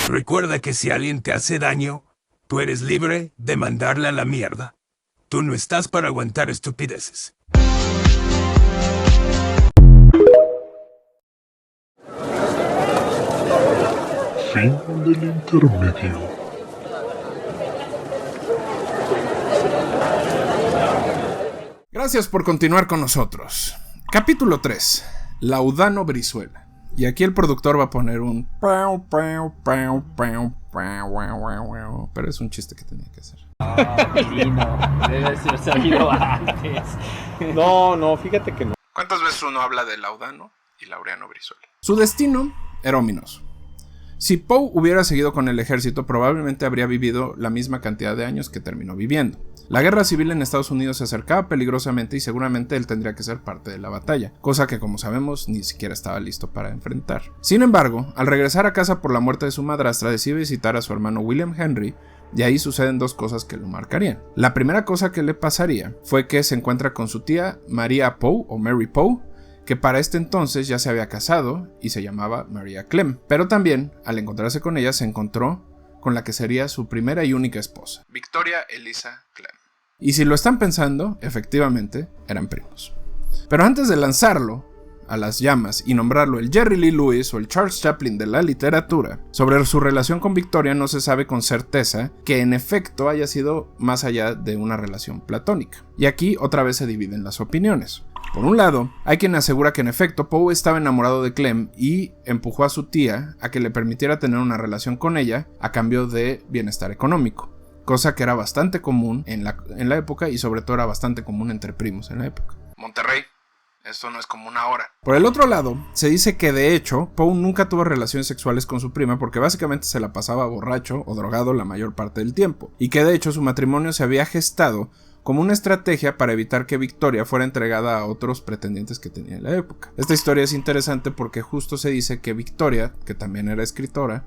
Recuerda que si alguien te hace daño, tú eres libre de mandarle a la mierda. Tú no estás para aguantar estupideces. Fin del intermedio. Gracias por continuar con nosotros. Capítulo 3. Laudano Brizuela. Y aquí el productor va a poner un... Pero es un chiste que tenía que hacer. Debe ser sabido antes. No, fíjate que no. ¿Cuántas veces uno habla de Laudano y Laureano Brizuela? Su destino era ominoso. Si Poe hubiera seguido con el ejército, probablemente habría vivido la misma cantidad de años que terminó viviendo. La guerra civil en Estados Unidos se acercaba peligrosamente y seguramente él tendría que ser parte de la batalla, cosa que, como sabemos, ni siquiera estaba listo para enfrentar. Sin embargo, al regresar a casa por la muerte de su madrastra, decide visitar a su hermano William Henry, y ahí suceden dos cosas que lo marcarían. La primera cosa que le pasaría fue que se encuentra con su tía Maria Poe, o Mary Poe, que para este entonces ya se había casado y se llamaba Maria Clem. Pero también, al encontrarse con ella, se encontró con la que sería su primera y única esposa, Victoria Eliza Clem. Y si lo están pensando, efectivamente, eran primos. Pero antes de lanzarlo a las llamas y nombrarlo el Jerry Lee Lewis o el Charles Chaplin de la literatura, sobre su relación con Victoria no se sabe con certeza que en efecto haya sido más allá de una relación platónica. Y aquí otra vez se dividen las opiniones. Por un lado, hay quien asegura que en efecto Poe estaba enamorado de Clem y empujó a su tía a que le permitiera tener una relación con ella a cambio de bienestar económico, cosa que era bastante común en la época y sobre todo era bastante común entre primos en la época. Monterrey, esto no es común ahora. Por el otro lado, se dice que de hecho Poe nunca tuvo relaciones sexuales con su prima porque básicamente se la pasaba borracho o drogado la mayor parte del tiempo, y que de hecho su matrimonio se había gestado como una estrategia para evitar que Victoria fuera entregada a otros pretendientes que tenía en la época. Esta historia es interesante porque justo se dice que Victoria, que también era escritora,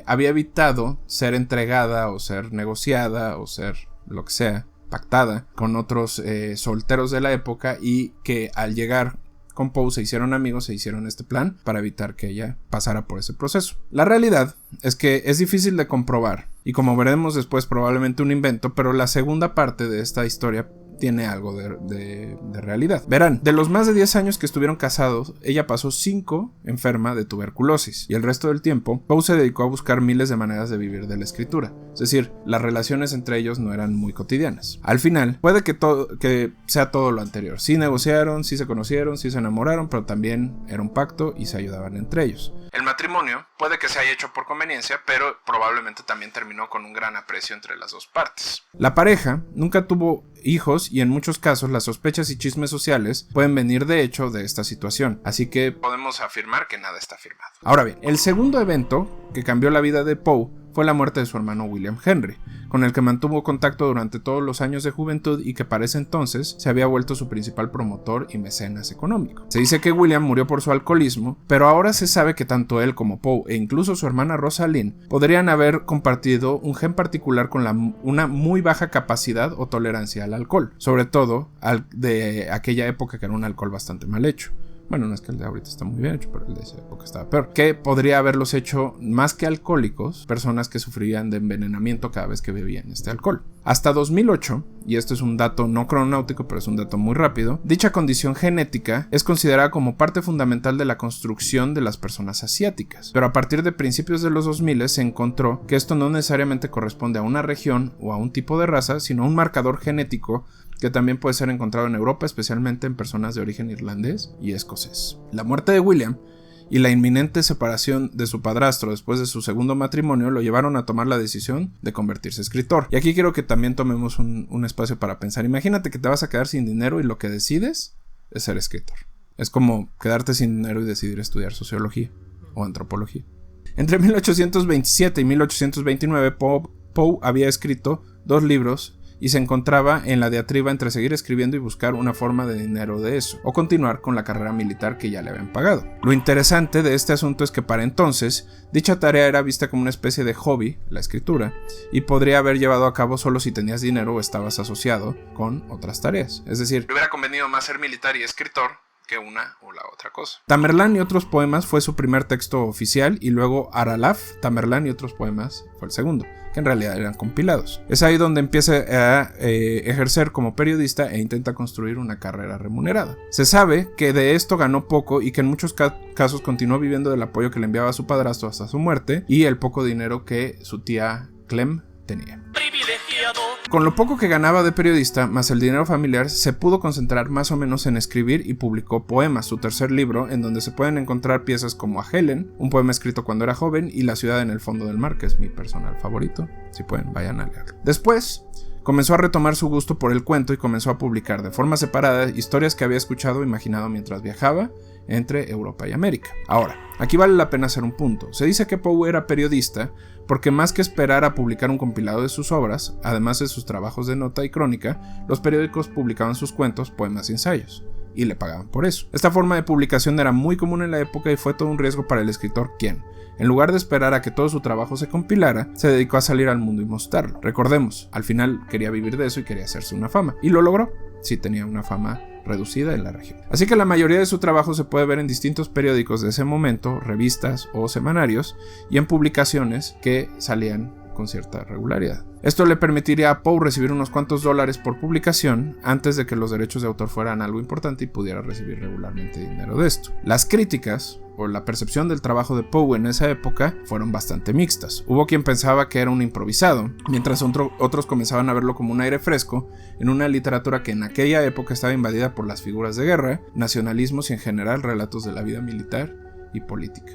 había evitado ser entregada o ser negociada o ser lo que sea, pactada con otros solteros de la época, y que al llegar con Poe se hicieron amigos, se hicieron este plan para evitar que ella pasara por ese proceso. La realidad es que es difícil de comprobar y, como veremos después, probablemente un invento, pero la segunda parte de esta historia tiene algo de realidad. Verán, de los más de 10 años que estuvieron casados, ella pasó 5 enferma de tuberculosis, y el resto del tiempo Poe se dedicó a buscar miles de maneras de vivir de la escritura. Es decir, las relaciones entre ellos no eran muy cotidianas. Al final, puede que sea todo lo anterior. Sí negociaron, sí se conocieron, sí se enamoraron, pero también era un pacto y se ayudaban entre ellos. El matrimonio puede que se haya hecho por conveniencia, pero probablemente también terminó con un gran aprecio entre las dos partes. La pareja nunca tuvo hijos y en muchos casos las sospechas y chismes sociales pueden venir de hecho de esta situación, así que podemos afirmar que nada está firmado. Ahora bien, el segundo evento que cambió la vida de Poe fue la muerte de su hermano William Henry, con el que mantuvo contacto durante todos los años de juventud y que para ese entonces se había vuelto su principal promotor y mecenas económico. Se dice que William murió por su alcoholismo, pero ahora se sabe que tanto él como Poe e incluso su hermana Rosalind podrían haber compartido un gen particular con una muy baja capacidad o tolerancia al alcohol, sobre todo de aquella época, que era un alcohol bastante mal hecho. Bueno, no es que el de ahorita está muy bien hecho, pero el de esa época estaba peor. Que podría haberlos hecho, más que alcohólicos, personas que sufrían de envenenamiento cada vez que bebían este alcohol. Hasta 2008, y esto es un dato no cronáutico, pero es un dato muy rápido, dicha condición genética es considerada como parte fundamental de la construcción de las personas asiáticas. Pero a partir de principios de los 2000 se encontró que esto no necesariamente corresponde a una región o a un tipo de raza, sino a un marcador genético que también puede ser encontrado en Europa, especialmente en personas de origen irlandés y escocés. La muerte de William y la inminente separación de su padrastro después de su segundo matrimonio lo llevaron a tomar la decisión de convertirse en escritor. Y aquí quiero que también tomemos un espacio para pensar. Imagínate que te vas a quedar sin dinero y lo que decides es ser escritor. Es como quedarte sin dinero y decidir estudiar sociología o antropología. Entre 1827 y 1829 Poe había escrito 2 libros y se encontraba en la diatriba entre seguir escribiendo y buscar una forma de dinero de eso, o continuar con la carrera militar que ya le habían pagado. Lo interesante de este asunto es que para entonces, dicha tarea era vista como una especie de hobby, la escritura, y podría haber llevado a cabo solo si tenías dinero o estabas asociado con otras tareas. Es decir, le hubiera convenido más ser militar y escritor que una o la otra cosa. Tamerlán y otros poemas fue su primer texto oficial, y luego Aralaf, Tamerlán y otros poemas fue el segundo, que en realidad eran compilados. Es ahí donde empieza a ejercer como periodista e intenta construir una carrera remunerada. Se sabe que de esto ganó poco y que en muchos casos continuó viviendo del apoyo que le enviaba a su padrastro hasta su muerte y el poco dinero que su tía Clem tenía. Privilegiado Con lo poco que ganaba de periodista, más el dinero familiar, se pudo concentrar más o menos en escribir y publicó Poemas, su tercer libro, en donde se pueden encontrar piezas como A Helen, un poema escrito cuando era joven, y La ciudad en el fondo del mar, que es mi personal favorito. Si pueden, vayan a leerlo. Después comenzó a retomar su gusto por el cuento y comenzó a publicar de forma separada historias que había escuchado o imaginado mientras viajaba entre Europa y América. Ahora, aquí vale la pena hacer un punto. Se dice que Poe era periodista porque más que esperar a publicar un compilado de sus obras, además de sus trabajos de nota y crónica, los periódicos publicaban sus cuentos, poemas y ensayos, y le pagaban por eso. Esta forma de publicación era muy común en la época y fue todo un riesgo para el escritor, quien, en lugar de esperar a que todo su trabajo se compilara, se dedicó a salir al mundo y mostrarlo. Recordemos, al final quería vivir de eso y quería hacerse una fama, y lo logró. Sí, tenía una fama reducida en la región. Así que la mayoría de su trabajo se puede ver en distintos periódicos de ese momento, revistas o semanarios, y en publicaciones que salían con cierta regularidad. Esto le permitiría a Poe recibir unos cuantos dólares por publicación antes de que los derechos de autor fueran algo importante y pudiera recibir regularmente dinero de esto. Las críticas o la percepción del trabajo de Poe en esa época fueron bastante mixtas. Hubo quien pensaba que era un improvisado, mientras otros comenzaban a verlo como un aire fresco en una literatura que en aquella época estaba invadida por las figuras de guerra, nacionalismos y en general relatos de la vida militar y política.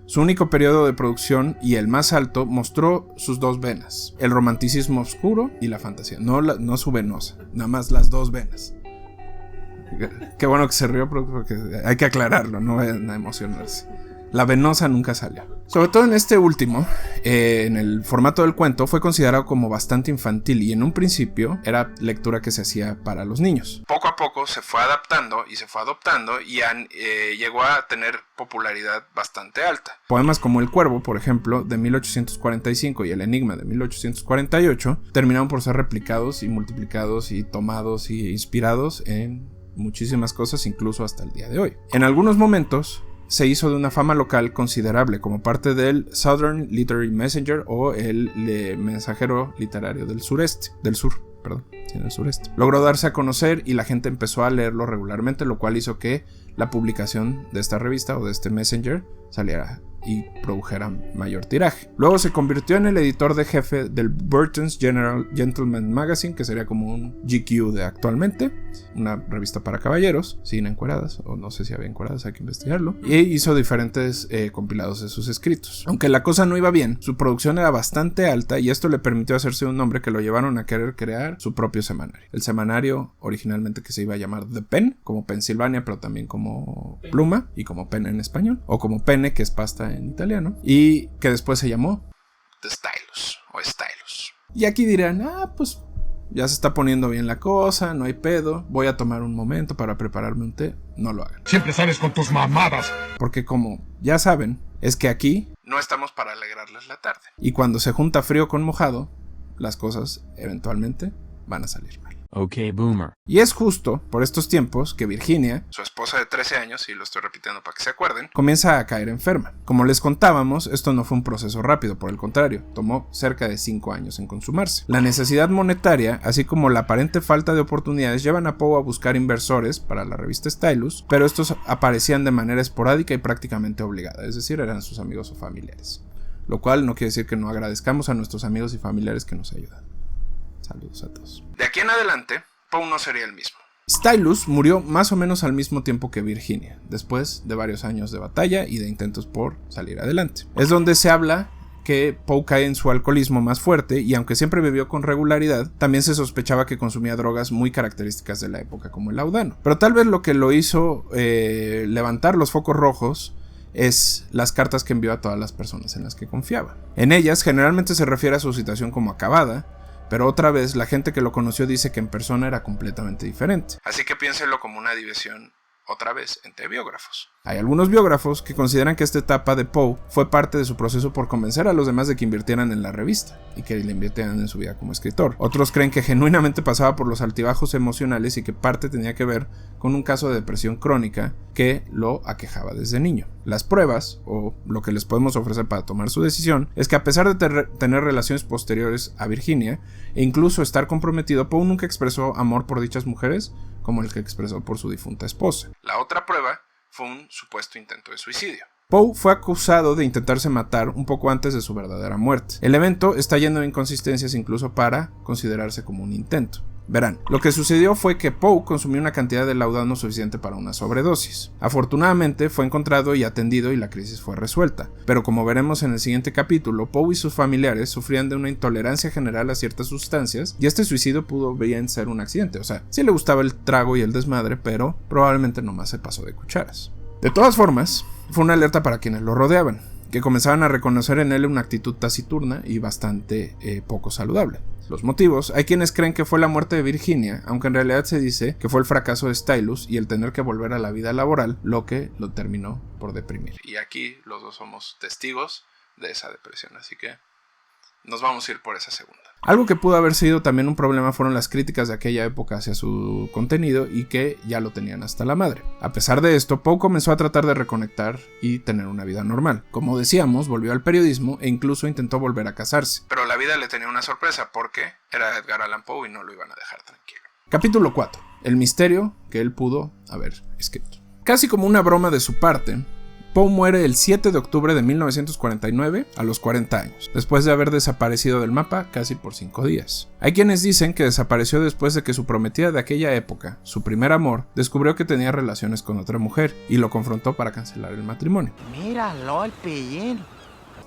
Su único periodo de producción y el más alto, mostró sus dos venas, el romanticismo oscuro y la fantasía, no su venosa, nada más las dos venas. Qué bueno que se rió porque hay que aclararlo, no vayan a emocionarse. La venosa nunca salió. Sobre todo en este último, en el formato del cuento, fue considerado como bastante infantil y en un principio era lectura que se hacía para los niños. Poco a poco se fue adaptando y se fue adoptando y llegó a tener popularidad bastante alta. Poemas como El Cuervo, por ejemplo, de 1845 y El Enigma de 1848, terminaron por ser replicados y multiplicados y tomados y inspirados en muchísimas cosas, incluso hasta el día de hoy. En algunos momentos se hizo de una fama local considerable como parte del Southern Literary Messenger o el mensajero literario del sureste. Logró darse a conocer y la gente empezó a leerlo regularmente, lo cual hizo que la publicación de esta revista o de este Messenger saliera y produjera mayor tiraje. Luego se convirtió en el editor de jefe del Burton's General Gentleman Magazine, que sería como un GQ de actualmente, una revista para caballeros, sin encueradas, o no sé si había encueradas, hay que investigarlo, y hizo diferentes compilados de sus escritos. Aunque la cosa no iba bien, su producción era bastante alta y esto le permitió hacerse un nombre que lo llevaron a querer crear su propio semanario. El semanario originalmente que se iba a llamar The Pen, como Pensilvania, pero también como pluma, y como pen en español, o como pene, que es pasta en italiano, y que después se llamó The Stylus o Stylus. Y aquí dirán, pues ya se está poniendo bien la cosa, no hay pedo, voy a tomar un momento para prepararme un té. No lo hagan. Siempre sales con tus mamadas. Porque como ya saben, es que aquí no estamos para alegrarles la tarde. Y cuando se junta frío con mojado, las cosas eventualmente van a salir mal. Ok, boomer. Y es justo por estos tiempos que Virginia, su esposa de 13 años, y lo estoy repitiendo para que se acuerden, comienza a caer enferma. Como les contábamos, esto no fue un proceso rápido, por el contrario, tomó cerca de 5 años en consumarse. La necesidad monetaria, así como la aparente falta de oportunidades, llevan a Poe a buscar inversores para la revista Stylus, pero estos aparecían de manera esporádica y prácticamente obligada, es decir, eran sus amigos o familiares. Lo cual no quiere decir que no agradezcamos a nuestros amigos y familiares que nos ayudan. Saludos a todos. De aquí en adelante, Poe no sería el mismo. Stylus murió más o menos al mismo tiempo que Virginia, después de varios años de batalla y de intentos por salir adelante. Es donde se habla que Poe cae en su alcoholismo más fuerte y aunque siempre bebió con regularidad, también se sospechaba que consumía drogas muy características de la época como el laudano. Pero tal vez lo que lo hizo levantar los focos rojos es las cartas que envió a todas las personas en las que confiaba. En ellas generalmente se refiere a su situación como acabada, pero otra vez la gente que lo conoció dice que en persona era completamente diferente. Así que piénsenlo como una división otra vez entre biógrafos. Hay algunos biógrafos que consideran que esta etapa de Poe fue parte de su proceso por convencer a los demás de que invirtieran en la revista y que le invirtieran en su vida como escritor. Otros creen que genuinamente pasaba por los altibajos emocionales y que parte tenía que ver con un caso de depresión crónica que lo aquejaba desde niño. Las pruebas, o lo que les podemos ofrecer para tomar su decisión, es que a pesar de tener relaciones posteriores a Virginia e incluso estar comprometido, Poe nunca expresó amor por dichas mujeres como el que expresó por su difunta esposa. La otra prueba fue un supuesto intento de suicidio. Poe fue acusado de intentarse matar un poco antes de su verdadera muerte. El evento está lleno de inconsistencias incluso para considerarse como un intento. Verán, lo que sucedió fue que Poe consumió una cantidad de laudano suficiente para una sobredosis. Afortunadamente fue encontrado y atendido y la crisis fue resuelta, pero como veremos en el siguiente capítulo, Poe y sus familiares sufrían de una intolerancia general a ciertas sustancias y este suicidio pudo bien ser un accidente, o sea, sí le gustaba el trago y el desmadre, pero probablemente nomás se pasó de cucharas. De todas formas, fue una alerta para quienes lo rodeaban, que comenzaban a reconocer en él una actitud taciturna y bastante poco saludable. Los motivos: hay quienes creen que fue la muerte de Virginia, aunque en realidad se dice que fue el fracaso de Stylus y el tener que volver a la vida laboral lo que lo terminó por deprimir. Y aquí los dos somos testigos de esa depresión, así que nos vamos a ir por esa segunda. Algo que pudo haber sido también un problema fueron las críticas de aquella época hacia su contenido y que ya lo tenían hasta la madre. A pesar de esto, Poe comenzó a tratar de reconectar y tener una vida normal. Como decíamos, volvió al periodismo e incluso intentó volver a casarse. Pero la vida le tenía una sorpresa porque era Edgar Allan Poe y no lo iban a dejar tranquilo. Capítulo 4. El misterio que él pudo haber escrito. Casi como una broma de su parte, Poe muere el 7 de octubre de 1949 a los 40 años, después de haber desaparecido del mapa casi por 5 días. Hay quienes dicen que desapareció después de que su prometida de aquella época, su primer amor, descubrió que tenía relaciones con otra mujer y lo confrontó para cancelar el matrimonio. Míralo, el pellín.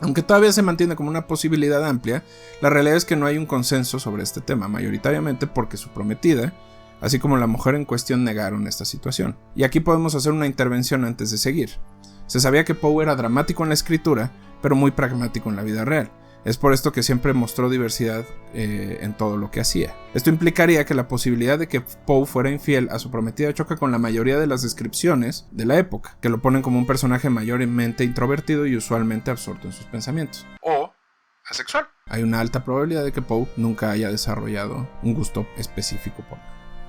Aunque todavía se mantiene como una posibilidad amplia, la realidad es que no hay un consenso sobre este tema, mayoritariamente porque su prometida, así como la mujer en cuestión, negaron esta situación. Y aquí podemos hacer una intervención antes de seguir. Se sabía que Poe era dramático en la escritura, pero muy pragmático en la vida real. Es por esto que siempre mostró diversidad en todo lo que hacía. Esto implicaría que la posibilidad de que Poe fuera infiel a su prometida choca con la mayoría de las descripciones de la época, que lo ponen como un personaje mayormente introvertido y usualmente absorto en sus pensamientos. O asexual. Hay una alta probabilidad de que Poe nunca haya desarrollado un gusto específico por él.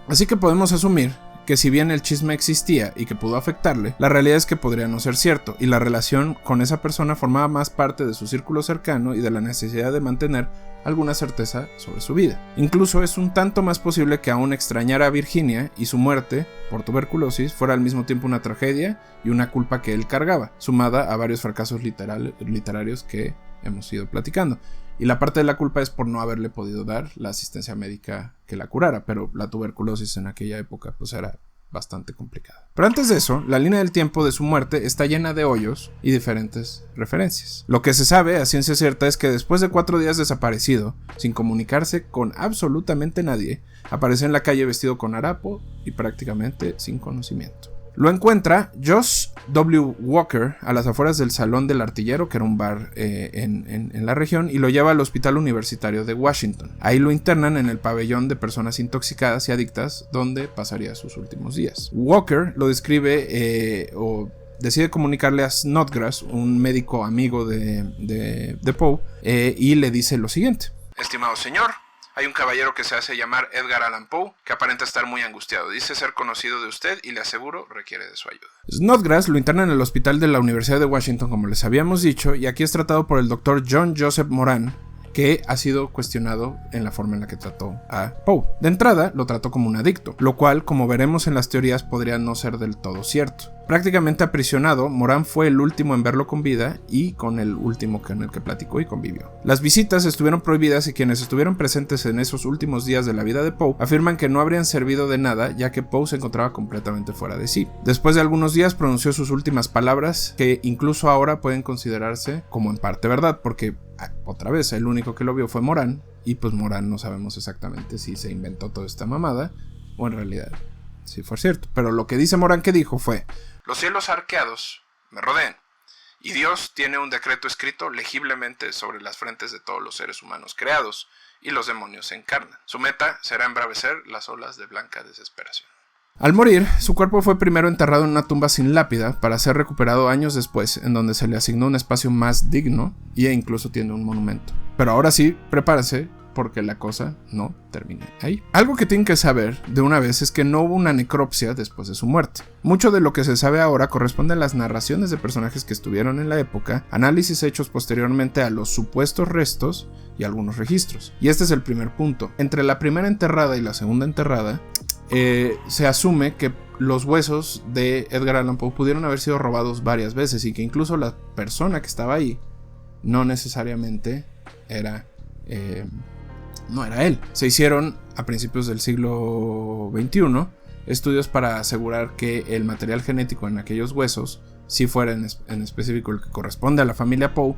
Así que podemos asumir que si bien el chisme existía y que pudo afectarle, la realidad es que podría no ser cierto, y la relación con esa persona formaba más parte de su círculo cercano y de la necesidad de mantener alguna certeza sobre su vida. Incluso es un tanto más posible que aún extrañara a Virginia y su muerte por tuberculosis fuera al mismo tiempo una tragedia y una culpa que él cargaba, sumada a varios fracasos literarios que hemos ido platicando. Y la parte de la culpa es por no haberle podido dar la asistencia médica que la curara, pero la tuberculosis en aquella época pues era bastante complicada. Pero antes de eso, la línea del tiempo de su muerte está llena de hoyos y diferentes referencias. Lo que se sabe a ciencia cierta es que después de 4 días desaparecido, sin comunicarse con absolutamente nadie, aparece en la calle vestido con harapo y prácticamente sin conocimiento. Lo encuentra Josh W. Walker a las afueras del Salón del Artillero, que era un bar en la región, y lo lleva al Hospital Universitario de Washington. Ahí lo internan en el pabellón de personas intoxicadas y adictas, donde pasaría sus últimos días. Walker lo describe o decide comunicarle a Snodgrass, un médico amigo de Poe, y le dice lo siguiente: estimado señor, hay un caballero que se hace llamar Edgar Allan Poe, que aparenta estar muy angustiado. Dice ser conocido de usted y le aseguro requiere de su ayuda. Snodgrass lo interna en el hospital de la Universidad de Washington, como les habíamos dicho, y aquí es tratado por el doctor John Joseph Moran, que ha sido cuestionado en la forma en la que trató a Poe. De entrada, lo trató como un adicto, lo cual, como veremos en las teorías, podría no ser del todo cierto. Prácticamente aprisionado, Moran fue el último en verlo con vida y con el último con el que platicó y convivió. Las visitas estuvieron prohibidas y quienes estuvieron presentes en esos últimos días de la vida de Poe afirman que no habrían servido de nada, ya que Poe se encontraba completamente fuera de sí. Después de algunos días pronunció sus últimas palabras, que incluso ahora pueden considerarse como en parte verdad, porque otra vez el único que lo vio fue Moran, y pues Moran no sabemos exactamente si se inventó toda esta mamada o en realidad sí fue cierto. Pero lo que dice Moran que dijo fue: los cielos arqueados me rodean, y Dios tiene un decreto escrito legiblemente sobre las frentes de todos los seres humanos creados, y los demonios se encarnan. Su meta será embravecer las olas de blanca desesperación. Al morir, su cuerpo fue primero enterrado en una tumba sin lápida para ser recuperado años después, en donde se le asignó un espacio más digno e incluso tiene un monumento. Pero ahora sí, prepárense, porque la cosa no termina ahí. Algo que tienen que saber de una vez es que no hubo una necropsia después de su muerte. Mucho de lo que se sabe ahora corresponde a las narraciones de personajes que estuvieron en la época, análisis hechos posteriormente a los supuestos restos y algunos registros. Y este es el primer punto. Entre la primera enterrada y la segunda enterrada, se asume que los huesos de Edgar Allan Poe pudieron haber sido robados varias veces y que incluso la persona que estaba ahí no necesariamente era él. Se hicieron a principios del siglo XXI estudios para asegurar que el material genético en aquellos huesos sí fuera en específico el que corresponde a la familia Poe,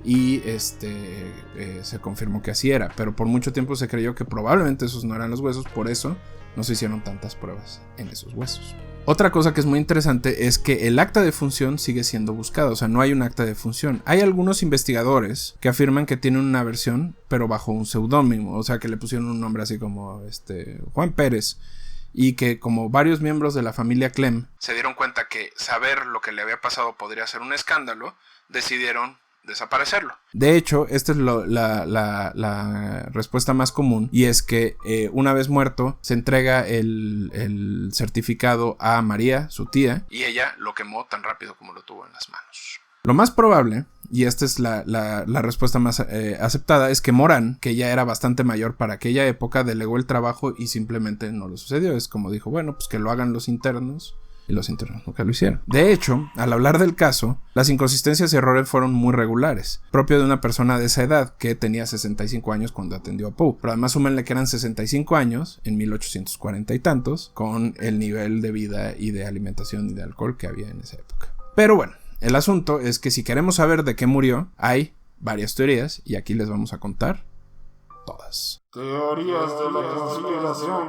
y se confirmó que así era, pero por mucho tiempo se creyó que probablemente esos no eran los huesos, por eso no se hicieron tantas pruebas en esos huesos. Otra cosa que es muy interesante es que el acta de función sigue siendo buscado, o sea, no hay un acta de función. Hay algunos investigadores que afirman que tienen una versión, pero bajo un seudónimo, o sea, que le pusieron un nombre así como Juan Pérez, y que como varios miembros de la familia Clem se dieron cuenta que saber lo que le había pasado podría ser un escándalo, decidieron desaparecerlo. De hecho, esta es la respuesta más común, y es que una vez muerto se entrega el certificado a María, su tía, y ella lo quemó tan rápido como lo tuvo en las manos. Lo más probable, y esta es la respuesta más aceptada, es que Morán, que ya era bastante mayor para aquella época, delegó el trabajo y simplemente no lo sucedió. Es como dijo, bueno, pues que lo hagan los internos. Y los internos nunca lo hicieron. De hecho, al hablar del caso, las inconsistencias y errores fueron muy regulares, propio de una persona de esa edad que tenía 65 años cuando atendió a Poe. Pero además súmenle que eran 65 años en 1840 y tantos, con el nivel de vida y de alimentación y de alcohol que había en esa época. Pero bueno, el asunto es que si queremos saber de qué murió, hay varias teorías y aquí les vamos a contar todas. Teorías de la conspiración.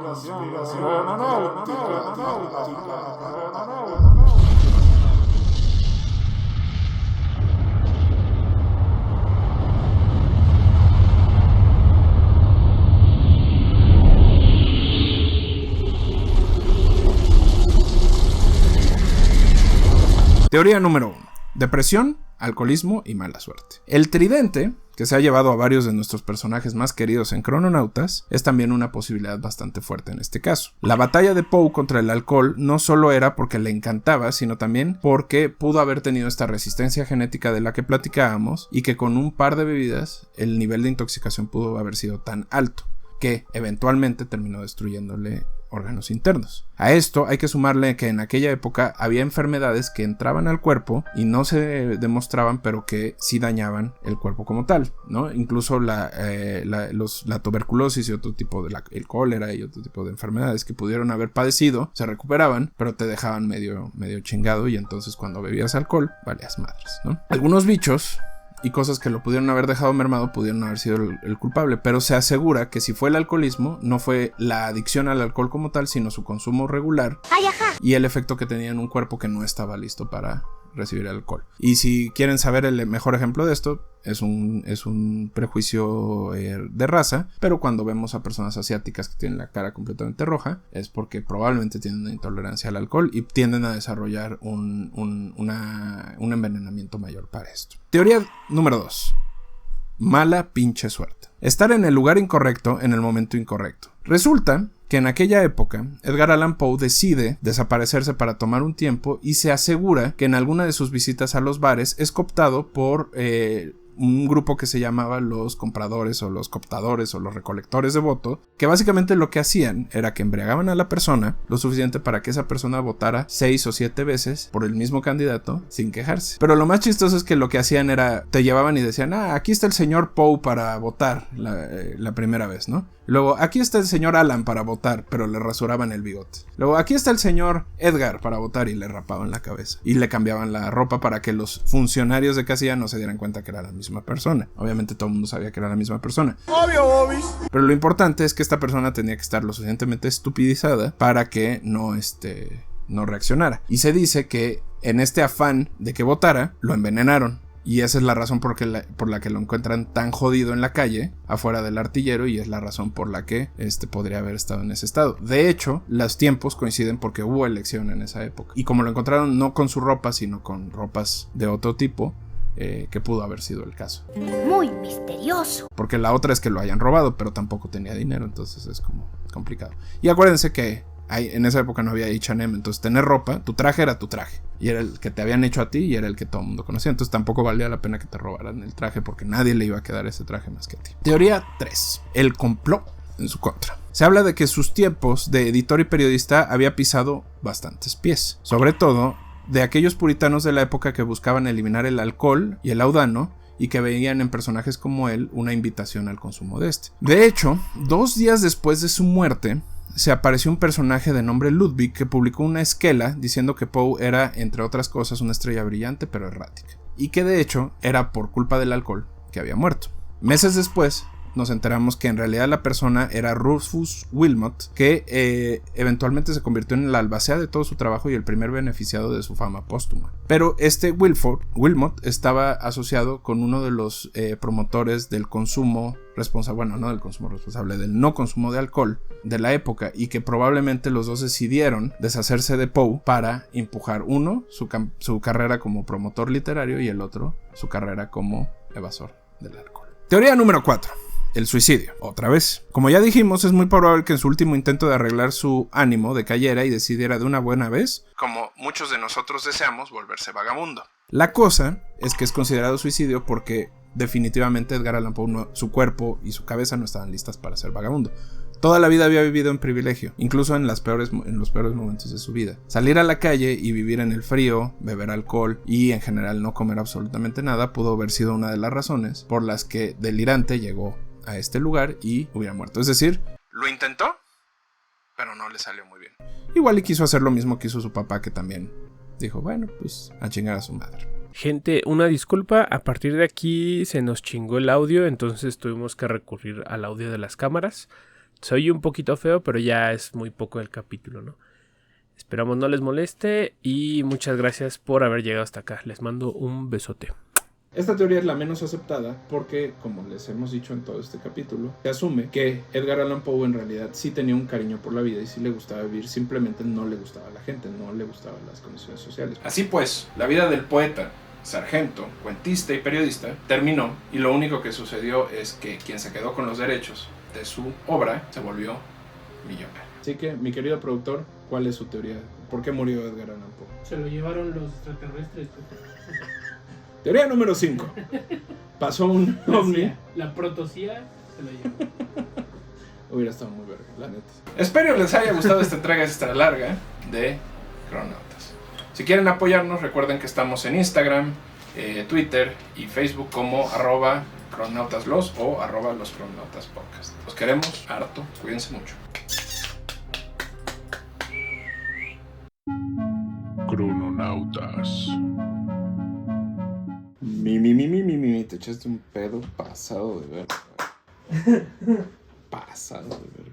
Teoría número 1. Depresión, alcoholismo y mala suerte. El tridente, que se ha llevado a varios de nuestros personajes más queridos en Crononautas, es también una posibilidad bastante fuerte en este caso. La batalla de Poe contra el alcohol no solo era porque le encantaba, sino también porque pudo haber tenido esta resistencia genética de la que platicábamos, y que con un par de bebidas el nivel de intoxicación pudo haber sido tan alto que eventualmente terminó destruyéndole órganos internos. A esto hay que sumarle que en aquella época había enfermedades que entraban al cuerpo y no se demostraban, pero que sí dañaban el cuerpo como tal, ¿no? Incluso la tuberculosis y otro tipo de el cólera y otro tipo de enfermedades que pudieron haber padecido se recuperaban, pero te dejaban medio chingado, y entonces cuando bebías alcohol valías madres, ¿no? Algunos bichos y cosas que lo pudieron haber dejado mermado pudieron haber sido el culpable, pero se asegura que si fue el alcoholismo, no fue la adicción al alcohol como tal, sino su consumo regular y el efecto que tenía en un cuerpo que no estaba listo para recibir el alcohol. Y si quieren saber el mejor ejemplo de esto, es un prejuicio de raza, pero cuando vemos a personas asiáticas que tienen la cara completamente roja, es porque probablemente tienen una intolerancia al alcohol y tienden a desarrollar un envenenamiento mayor para esto. Teoría número 2. Mala pinche suerte. Estar en el lugar incorrecto en el momento incorrecto. Resulta que en aquella época Edgar Allan Poe decide desaparecerse para tomar un tiempo y se asegura que en alguna de sus visitas a los bares es cooptado por un grupo que se llamaba los compradores o los cooptadores o los recolectores de voto, que básicamente lo que hacían era que embriagaban a la persona lo suficiente para que esa persona votara 6 o 7 veces por el mismo candidato sin quejarse. Pero lo más chistoso es que lo que hacían era, te llevaban y decían, aquí está el señor Poe para votar la primera vez, ¿no? Luego, aquí está el señor Alan para votar, pero le rasuraban el bigote. Luego, aquí está el señor Edgar para votar y le rapaban la cabeza. Y le cambiaban la ropa para que los funcionarios de casilla no se dieran cuenta que era la misma persona. Obviamente todo el mundo sabía que era la misma persona. Obvio, obis. Pero lo importante es que esta persona tenía que estar lo suficientemente estupidizada para que no reaccionara. Y se dice que en este afán de que votara, lo envenenaron. Y esa es la razón por la que lo encuentran tan jodido en la calle, afuera del artillero, y es la razón por la que podría haber estado en ese estado. De hecho, los tiempos coinciden porque hubo elección en esa época. Y como lo encontraron no con su ropa, sino con ropas de otro tipo, que pudo haber sido el caso. Muy misterioso. Porque la otra es que lo hayan robado, pero tampoco tenía dinero, entonces es como complicado. Y acuérdense que en esa época no había H&M, entonces tener ropa, tu traje era tu traje, y era el que te habían hecho a ti y era el que todo el mundo conocía, entonces tampoco valía la pena que te robaran el traje porque nadie le iba a quedar ese traje más que a ti. Teoría 3. El complot en su contra. Se habla de que sus tiempos de editor y periodista había pisado bastantes pies, sobre todo de aquellos puritanos de la época que buscaban eliminar el alcohol y el laudano y que veían en personajes como él una invitación al consumo de este. De hecho, 2 días después de su muerte, se apareció un personaje de nombre Ludwig que publicó una esquela diciendo que Poe era, entre otras cosas, una estrella brillante pero errática, y que de hecho era por culpa del alcohol que había muerto. Meses después nos enteramos que en realidad la persona era Rufus Wilmot, que eventualmente se convirtió en la albacea de todo su trabajo y el primer beneficiado de su fama póstuma. Pero este Wilmot estaba asociado con uno de los promotores del consumo responsable, bueno, no del consumo responsable, del no consumo de alcohol de la época, y que probablemente los dos decidieron deshacerse de Poe para empujar uno su carrera como promotor literario y el otro su carrera como evasor del alcohol. Teoría número 4. El suicidio. Otra vez. Como ya dijimos, es muy probable que en su último intento de arreglar su ánimo decayera y decidiera de una buena vez, como muchos de nosotros deseamos, volverse vagabundo. La cosa es que es considerado suicidio porque definitivamente Edgar Allan Poe, su cuerpo y su cabeza no estaban listas para ser vagabundo. Toda la vida había vivido en privilegio, incluso en los peores momentos de su vida. Salir a la calle y vivir en el frío, beber alcohol y en general no comer absolutamente nada pudo haber sido una de las razones por las que delirante llegó a este lugar y hubiera muerto. Es decir, lo intentó, pero no le salió muy bien. Igual y quiso hacer lo mismo que hizo su papá, que también dijo, bueno, pues a chingar a su madre. Gente, una disculpa, a partir de aquí se nos chingó el audio, entonces tuvimos que recurrir al audio de las cámaras. Soy un poquito feo, pero ya es muy poco el capítulo, ¿no? Esperamos no les moleste y muchas gracias por haber llegado hasta acá. Les mando un besote. Esta teoría es la menos aceptada porque, como les hemos dicho en todo este capítulo, se asume que Edgar Allan Poe en realidad sí tenía un cariño por la vida y sí le gustaba vivir, simplemente no le gustaba la gente, no le gustaban las condiciones sociales. Así pues, la vida del poeta, sargento, cuentista y periodista terminó, y lo único que sucedió es que quien se quedó con los derechos de su obra se volvió millonario. Así que, mi querido productor, ¿cuál es su teoría? ¿Por qué murió Edgar Allan Poe? Se lo llevaron los extraterrestres. Teoría número 5. Pasó un ovni. La protosía se lo llevó. Hubiera estado muy verga, la neta. Espero les haya gustado esta entrega extra larga de Cronautas. Si quieren apoyarnos, recuerden que estamos en Instagram, Twitter y Facebook como @cronautaslos o @loscronautaspodcast. Los queremos harto, cuídense mucho. Crononautas. Te echaste un pedo pasado de ver. Pasado de ver.